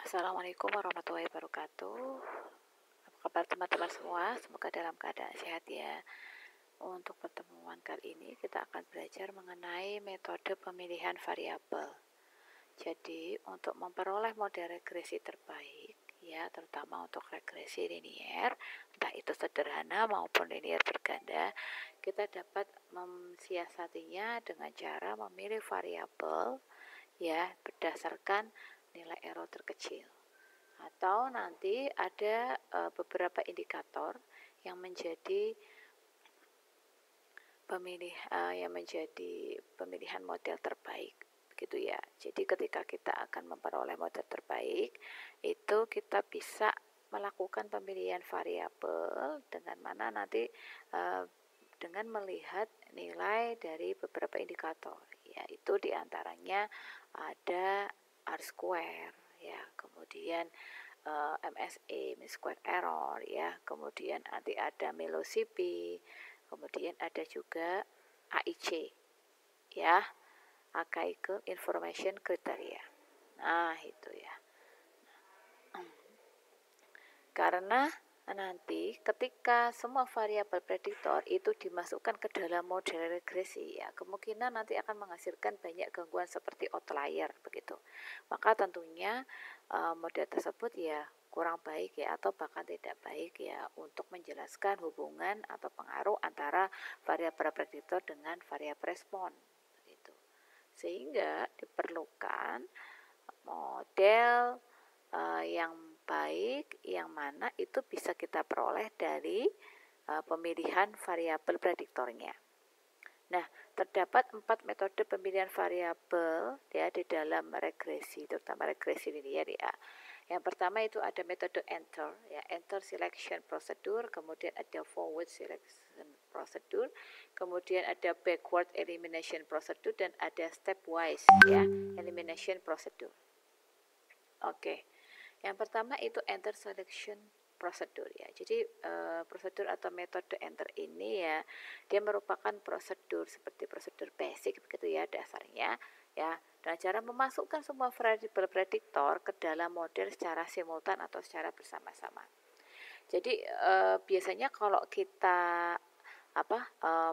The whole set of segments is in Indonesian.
Assalamualaikum warahmatullahi wabarakatuh. Apa kabar teman-teman semua? Semoga dalam keadaan sehat ya. Untuk pertemuan kali ini kita akan belajar mengenai metode pemilihan variabel. Jadi untuk memperoleh model regresi terbaik ya, terutama untuk regresi linier, entah itu sederhana maupun linier berganda, kita dapat mensiasatinya dengan cara memilih variabel ya berdasarkan nilai error terkecil. Atau nanti ada beberapa indikator yang menjadi pemilihan model terbaik, begitu ya. Jadi ketika kita akan memperoleh model terbaik, itu kita bisa melakukan pemilihan variabel dengan mana nanti dengan melihat nilai dari beberapa indikator, yaitu diantaranya ada R-square ya, kemudian MSE, mean square error ya, kemudian nanti ada velocity, kemudian ada juga AIC ya, Archaic Information Criteria. Nah itu ya, karena nanti ketika semua variabel prediktor itu dimasukkan ke dalam model regresi ya, kemungkinan nanti akan menghasilkan banyak gangguan seperti outlier begitu. Maka tentunya model tersebut ya kurang baik ya, atau bahkan tidak baik ya untuk menjelaskan hubungan atau pengaruh antara variabel prediktor dengan variabel respon begitu. Sehingga diperlukan model yang baik, yang mana itu bisa kita peroleh dari pemilihan variabel prediktornya. Nah, terdapat 4 metode pemilihan variabel ya di dalam regresi, terutama regresi linear ya. Yang pertama itu ada metode enter ya, enter selection procedure, kemudian ada forward selection procedure, kemudian ada backward elimination procedure, dan ada stepwise ya elimination procedure. Oke. Yang pertama itu enter selection procedure ya. Jadi prosedur atau metode enter ini ya, dia merupakan prosedur seperti prosedur basic begitu ya dasarnya ya. Dan cara memasukkan semua variabel prediktor ke dalam model secara simultan atau secara bersama-sama. Jadi biasanya kalau kita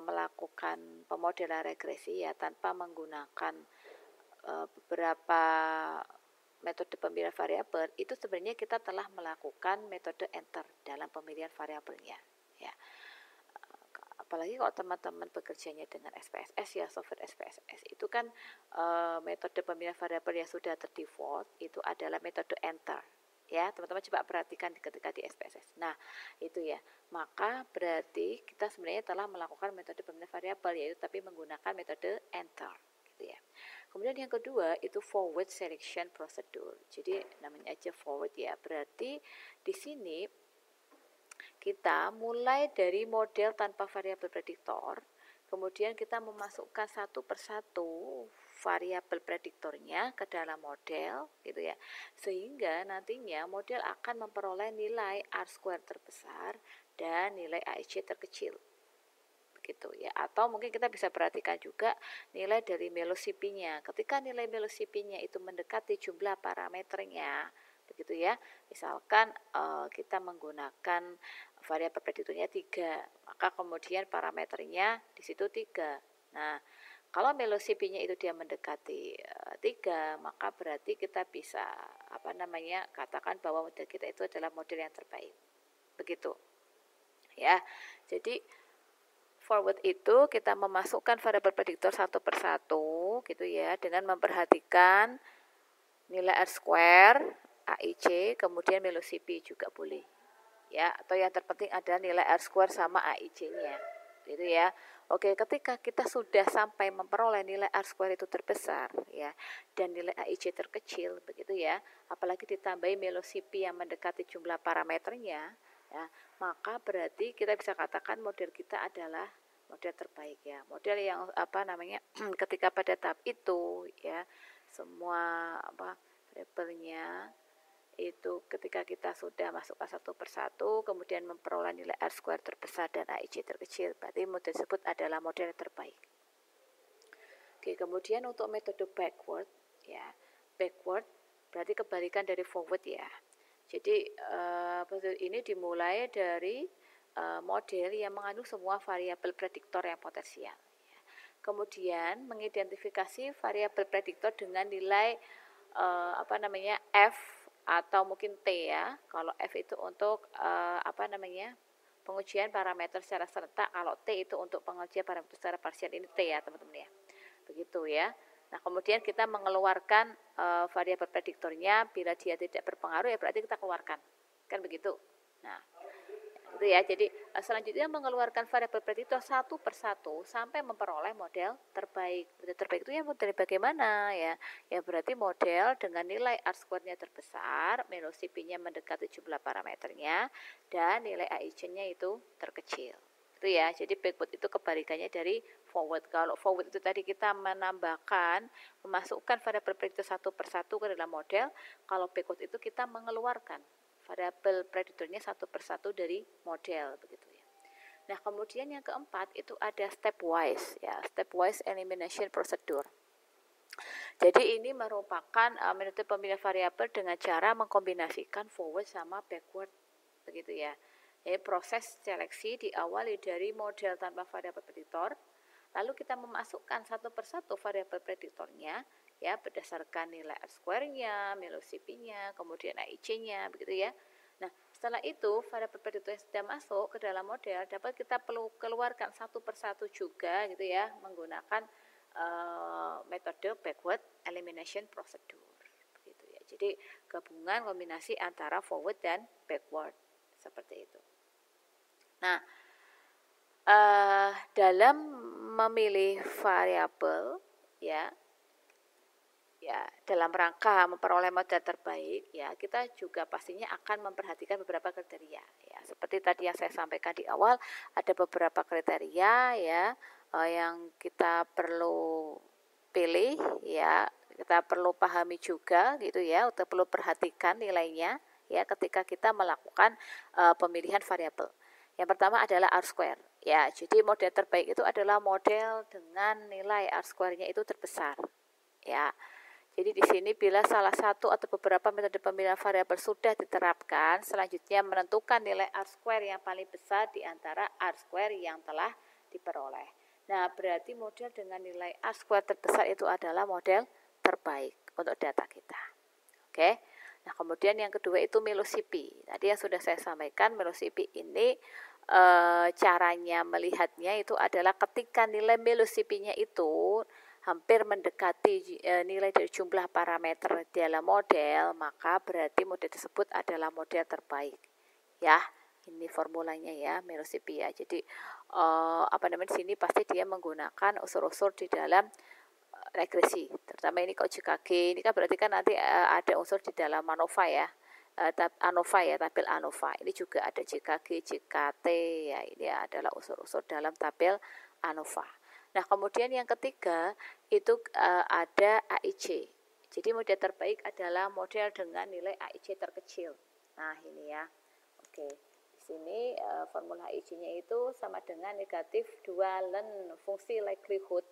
melakukan pemodelan regresi ya tanpa menggunakan beberapa metode pemilihan variabel, itu sebenarnya kita telah melakukan metode enter dalam pemilihan variabelnya ya. Apalagi kalau teman-teman bekerjanya dengan SPSS ya, software SPSS itu kan metode pemilihan variabel yang sudah terdefault itu adalah metode enter ya. Teman-teman coba perhatikan ketika di SPSS. Nah itu ya, maka berarti kita sebenarnya telah melakukan metode pemilihan variabel yaitu tapi menggunakan metode enter gitu ya. Kemudian yang kedua itu forward selection procedure. Jadi namanya aja forward ya. Berarti di sini kita mulai dari model tanpa variabel prediktor, kemudian kita memasukkan satu persatu variabel prediktornya ke dalam model gitu ya. Sehingga nantinya model akan memperoleh nilai R-square terbesar dan nilai AIC terkecil. Gitu ya. Atau mungkin kita bisa perhatikan juga nilai dari velocity-nya. Ketika nilai velocity-nya itu mendekati jumlah parameternya, begitu ya. Misalkan kita menggunakan variabel prediktornya 3, maka kemudian parameternya di situ 3. Nah, kalau velocity-nya itu dia mendekati 3, maka berarti kita bisa katakan bahwa model kita itu adalah model yang terbaik. Begitu. Ya. Jadi forward itu kita memasukkan variabel prediktor satu persatu gitu ya, dengan memperhatikan nilai R-square, AIC, kemudian velocity juga boleh ya, atau yang terpenting adalah nilai R-square sama AIC-nya gitu ya. Oke, ketika kita sudah sampai memperoleh nilai R-square itu terbesar ya, dan nilai AIC terkecil begitu ya, apalagi ditambahi velocity yang mendekati jumlah parameternya ya, maka berarti kita bisa katakan model kita adalah model terbaik ya, model yang ketika pada tahap itu ya semua variabelnya itu ketika kita sudah masukkan satu persatu kemudian memperoleh nilai R-square terbesar dan AIC terkecil, berarti model tersebut adalah model yang terbaik. Oke, kemudian untuk metode backward ya, backward berarti kebalikan dari forward ya. Jadi ini dimulai dari model yang mengandung semua variabel prediktor yang potensial. Kemudian mengidentifikasi variabel prediktor dengan nilai F atau mungkin T ya. Kalau F itu untuk pengujian parameter secara serentak, kalau T itu untuk pengujian parameter secara parsial. Ini T ya teman-teman ya. Begitu ya. Nah, kemudian kita mengeluarkan variabel prediktornya. Bila dia tidak berpengaruh ya berarti kita keluarkan. Kan begitu. Nah, itu ya. Jadi selanjutnya mengeluarkan variabel prediktor satu persatu sampai memperoleh model terbaik. Model terbaik itu ya model bagaimana ya? Ya berarti model dengan nilai R-square-nya terbesar, velocity-nya mendekati jumlah parameternya, dan nilai AIC-nya itu terkecil. Itu ya. Jadi backward itu kebalikannya dari forward. Kalau forward itu tadi kita memasukkan variabel prediktor satu persatu ke dalam model. Kalau backward itu kita mengeluarkan variabel prediktornya satu persatu dari model, begitu ya. Nah, kemudian yang keempat itu ada stepwise ya, stepwise elimination procedure. Jadi ini merupakan metode pemilihan variabel dengan cara mengkombinasikan forward sama backward, begitu ya. Jadi proses seleksi diawali dari model tanpa variabel prediktor, lalu kita memasukkan satu persatu variabel prediktornya ya berdasarkan nilai R-square-nya, velocity-nya, kemudian AIC-nya, begitu ya. Nah, setelah itu variabel prediktor yang sudah masuk ke dalam model dapat kita perlu keluarkan satu persatu juga, gitu ya, menggunakan metode backward elimination procedure, begitu ya. Jadi gabungan kombinasi antara forward dan backward seperti itu. Nah, dalam memilih variabel ya dalam rangka memperoleh model terbaik ya, kita juga pastinya akan memperhatikan beberapa kriteria ya. Seperti tadi yang saya sampaikan di awal, ada beberapa kriteria ya yang kita perlu pilih ya, kita perlu pahami juga gitu ya, untuk perlu perhatikan nilainya ya ketika kita melakukan pemilihan variabel. Yang pertama adalah R-square. Ya, jadi model terbaik itu adalah model dengan nilai R-square-nya itu terbesar. Ya. Jadi di sini bila salah satu atau beberapa metode pemilihan variabel sudah diterapkan, selanjutnya menentukan nilai R-square yang paling besar di antara R-square yang telah diperoleh. Nah, berarti model dengan nilai R-square terbesar itu adalah model terbaik untuk data kita. Oke. Nah, kemudian yang kedua itu velocity. Tadi yang sudah saya sampaikan, velocity ini caranya melihatnya itu adalah ketika nilai velocity-nya itu hampir mendekati nilai dari jumlah parameter dalam model, maka berarti model tersebut adalah model terbaik. Ya, ini formulanya ya, velocity ya. Jadi di sini pasti dia menggunakan unsur-unsur di dalam regresi, terutama ini kalau JKG, ini kan berarti kan nanti ada unsur di dalam ANOVA ya, ANOVA ya, tabel ANOVA. Ini juga ada JKG, JKT ya, ini adalah unsur-unsur dalam tabel ANOVA. Nah, kemudian yang ketiga itu ada AIC. Jadi model terbaik adalah model dengan nilai AIC terkecil. Nah, ini ya. Oke. Di sini formula AIC-nya itu sama dengan negatif 2 ln fungsi likelihood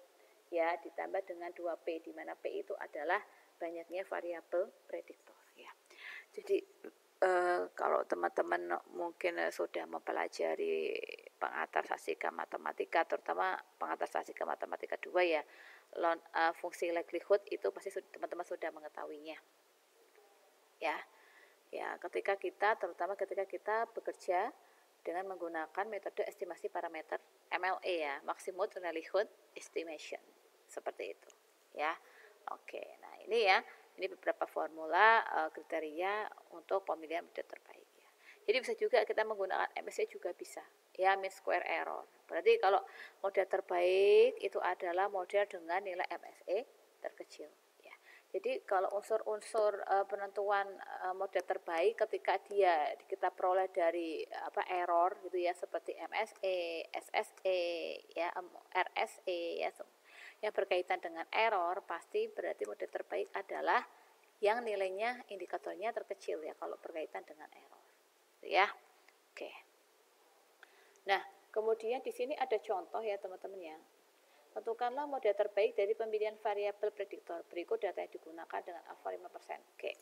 ya ditambah dengan 2P, di mana P itu adalah banyaknya variabel prediktor ya. Jadi kalau teman-teman mungkin sudah mempelajari pengantar statistika matematika, terutama pengantar statistika matematika 2 ya, fungsi likelihood itu pasti teman-teman sudah mengetahuinya. Ya, terutama ketika kita bekerja dengan menggunakan metode estimasi parameter MLE ya, Maximum Likelihood Estimation. Seperti itu ya. Oke, nah ini ya, ini beberapa formula kriteria untuk pemilihan model terbaik ya. Jadi bisa juga kita menggunakan MSE juga bisa ya, mean square error. Berarti kalau model terbaik itu adalah model dengan nilai MSE terkecil ya. Jadi kalau unsur-unsur penentuan model terbaik ketika kita peroleh dari error gitu ya, seperti MSE, SSE ya, RSE ya, yang berkaitan dengan error, pasti berarti model terbaik adalah yang nilainya indikatornya terkecil ya kalau berkaitan dengan error. Ya. Oke. Nah, kemudian di sini ada contoh ya teman-teman ya. Tentukanlah model terbaik dari pemilihan variabel prediktor. Berikut data yang digunakan dengan alfa 5%. Oke.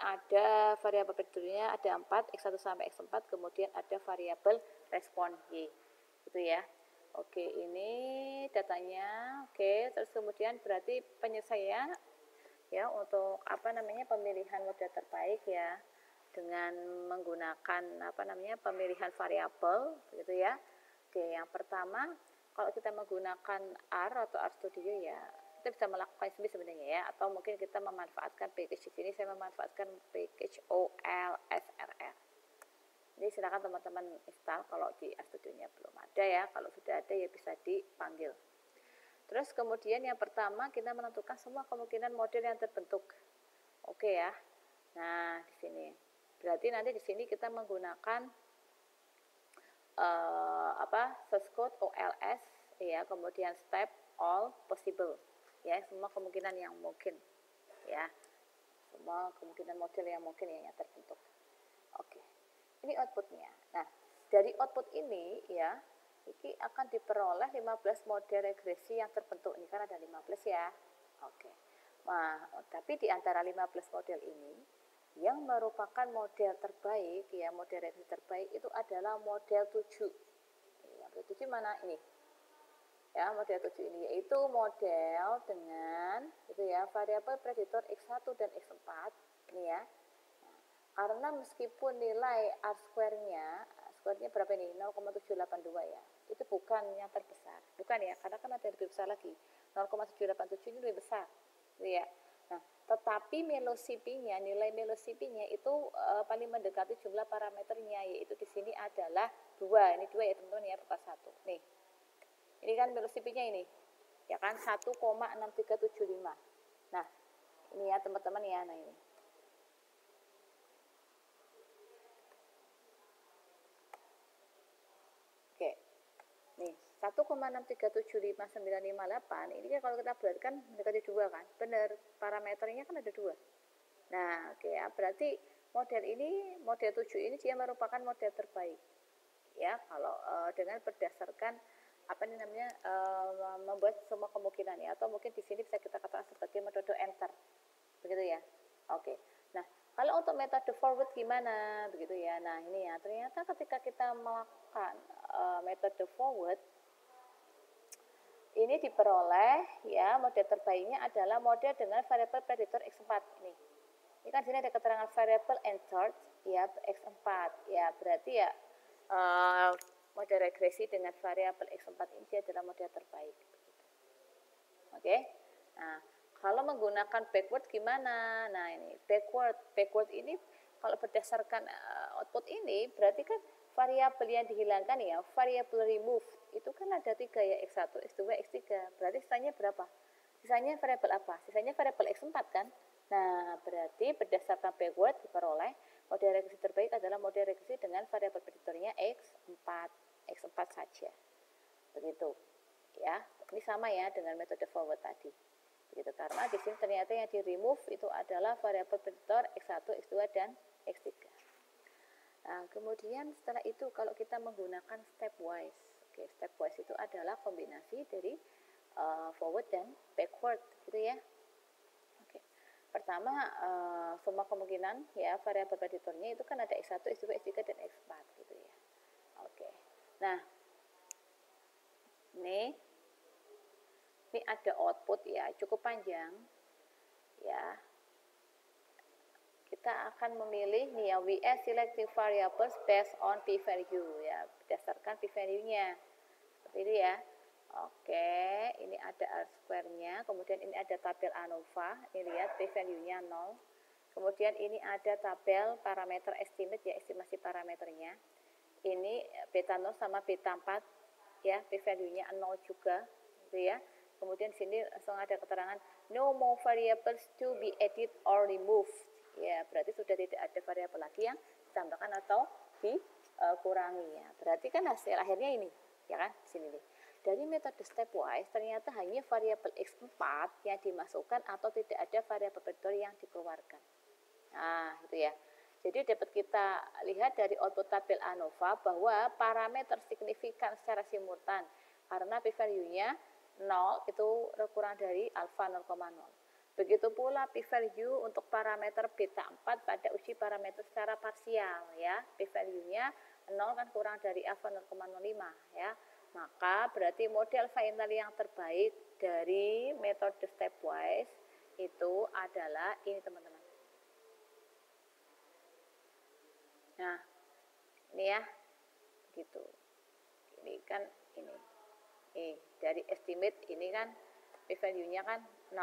ada variabel prediktornya ada 4, X1 sampai X4, kemudian ada variabel respon Y. Gitu ya. Oke, ini datanya. Oke, terus kemudian berarti penyelesaian ya untuk pemilihan model terbaik ya dengan menggunakan pemilihan variabel gitu ya. Oke, yang pertama kalau kita menggunakan R atau RStudio ya kita bisa melakukan sendiri sebenarnya ya, atau mungkin kita memanfaatkan package. Di sini saya memanfaatkan package OLSRR. Jadi silakan teman-teman install kalau di RStudio-nya belum ada ya. Kalau sudah ada ya bisa dipanggil. Terus kemudian yang pertama kita menentukan semua kemungkinan model yang terbentuk. Oke ya. Nah, di sini. Berarti nanti di sini kita menggunakan source code OLS ya, kemudian step all possible ya, semua kemungkinan yang mungkin ya. Semua kemungkinan model yang mungkin yang terbentuk. Oke. Ini outputnya. Nah, dari output ini ya, ini akan diperoleh 15 model regresi yang terbentuk. Ini kan ada 15 ya. Oke. Nah, tapi di antara 15 model ini, yang merupakan model terbaik, ya model regresi terbaik itu adalah model 7. Ya, model 7 mana ini? Ya, model 7 ini yaitu model dengan itu ya, variabel prediktor X1 dan X4 ini ya. Karena meskipun nilai R-square-nya berapa ini? 0,782 ya. Itu bukan yang terbesar. Bukan ya, karena kan ada yang lebih besar lagi. 0,787 ini lebih besar. Gitu ya. Nah, tetapi velocity-nya, nilai velocity-nya itu paling mendekati jumlah parameternya, yaitu di sini adalah 2. Ini 2 ya teman-teman ya, bukan 1. Nih. Ini kan velocity-nya ini. Ya kan 1,6375. Nah, ini ya teman-teman ya, nah ini. Nih, 1,637598 ini kan kalau kita bulat kan mendekati 2 kan. Benar, parameternya kan ada 2. Nah, oke ya, berarti model 7 ini dia merupakan model terbaik. Ya, kalau dengan berdasarkan membuat semua kemungkinan ya, atau mungkin di sini bisa kita katakan sebagai metode enter. Begitu ya. Oke. Nah, kalau untuk metode forward gimana? Begitu ya. Nah, ini ya, ternyata ketika kita melakukan metode forward ini diperoleh ya, model terbaiknya adalah model dengan variabel prediktor X4 ini. Ini kan sini ada keterangan variabel entered ya, X4 ya, berarti ya model regresi dengan variabel X4 ini adalah model terbaik. Oke. Nah, kalau menggunakan backward gimana? Nah, ini backward ini kalau berdasarkan output ini berarti kan variabel yang dihilangkan ya, variabel remove itu kan ada 3 ya, X1, X2, X3. Berarti sisanya berapa? Sisanya variabel apa? Sisanya variabel X4 kan? Nah, berarti berdasarkan backward diperoleh model regresi terbaik adalah model regresi dengan variabel prediktornya X4 saja. Begitu. Ya, ini sama ya dengan metode forward tadi. Begitu, karena di sini ternyata yang di remove itu adalah variabel prediktor X1, X2 dan X3. Nah, kemudian setelah itu kalau kita menggunakan stepwise. Oke, stepwise itu adalah kombinasi dari forward dan backward gitu ya. Oke. Pertama, semua kemungkinan ya variabel prediktornya itu kan ada X1, X2, X3 dan X4 gitu ya. Oke. Nah, ini ada output ya, cukup panjang ya. Kita akan memilih nih ya, WS selecting variables based on p-value ya, berdasarkan p-value-nya. Seperti ini ya. Oke, ini ada R-square-nya, kemudian ini ada tabel ANOVA, ini lihat p-value-nya 0. Kemudian ini ada tabel parameter estimate ya, estimasi parameternya. Ini beta 0 sama beta 4 ya, p-value-nya 0 juga gitu ya. Kemudian di sini langsung ada keterangan no more variables to be added or removed. Ya, berarti sudah tidak ada variabel lagi yang ditambahkan atau dikurangi ya. Berarti kan hasil akhirnya ini, ya kan? Di sini nih. Dari metode stepwise ternyata hanya variabel X4 yang dimasukkan atau tidak ada variabel prediktor yang dikeluarkan. Nah, itu ya. Jadi dapat kita lihat dari output tabel ANOVA bahwa parameter signifikan secara simultan karena p-value-nya 0 itu kurang dari alfa 0,0. Begitu pula p-value untuk parameter beta 4 pada uji parameter secara parsial ya. P-value-nya 0 kan kurang dari alfa 0,05 ya. Maka berarti model final yang terbaik dari metode stepwise itu adalah ini teman-teman. Nah, ini ya. Gitu. Ini kan ini. Dari estimate ini kan p-value-nya kan 0,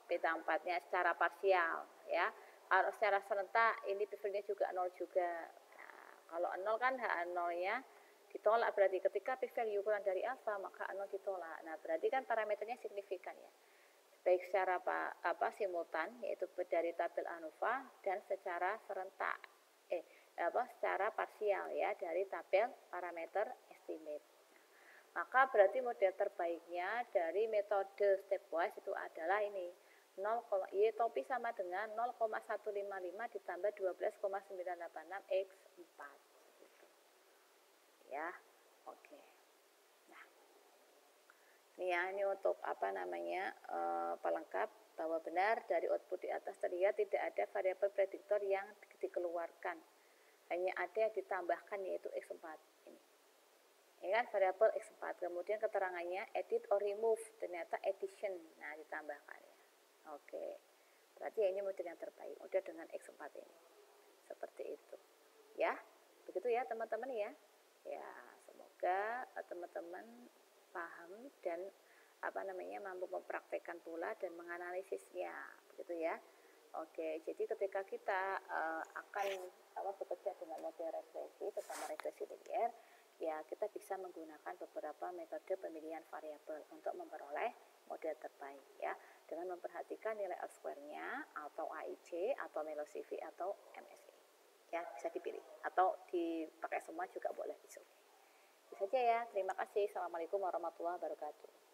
beta 4-nya secara parsial ya. Kalau secara serentak ini p-value-nya juga 0 juga. Nah, kalau 0 kan H0-nya ditolak, berarti ketika p-value kurang dari alfa maka 0 ditolak. Nah, berarti kan parameternya signifikan ya. Baik secara simultan yaitu dari tabel ANOVA dan secara serentak secara parsial ya dari tabel parameter estimate. Maka berarti model terbaiknya dari metode stepwise itu adalah ini 0, Y topi sama dengan 0,155 ditambah 12,986 X 4 gitu. Ya, oke. Nah, ini ya, ini untuk pelengkap bahwa benar dari output di atas terlihat tidak ada variabel prediktor yang dikeluarkan, hanya ada yang ditambahkan yaitu X4 ini. Ya kan, variabel X4, kemudian keterangannya edit or remove, ternyata addition, nah ditambahkan ya. Oke, berarti ini model yang terbaik, udah dengan X4 ini, seperti itu ya. Begitu ya teman-teman ya. Ya, semoga teman-teman paham dan mampu mempraktekkan pula dan menganalisisnya, begitu ya. Oke, jadi ketika kita akan bekerja dengan model regresi, terutama regresi linear, ya kita bisa menggunakan beberapa metode pemilihan variabel untuk memperoleh model terbaik ya, dengan memperhatikan nilai R-square-nya atau AIC atau MeloCV atau MSE ya, bisa dipilih atau dipakai semua juga boleh, bisa. Itu saja ya, terima kasih. Assalamualaikum warahmatullahi wabarakatuh.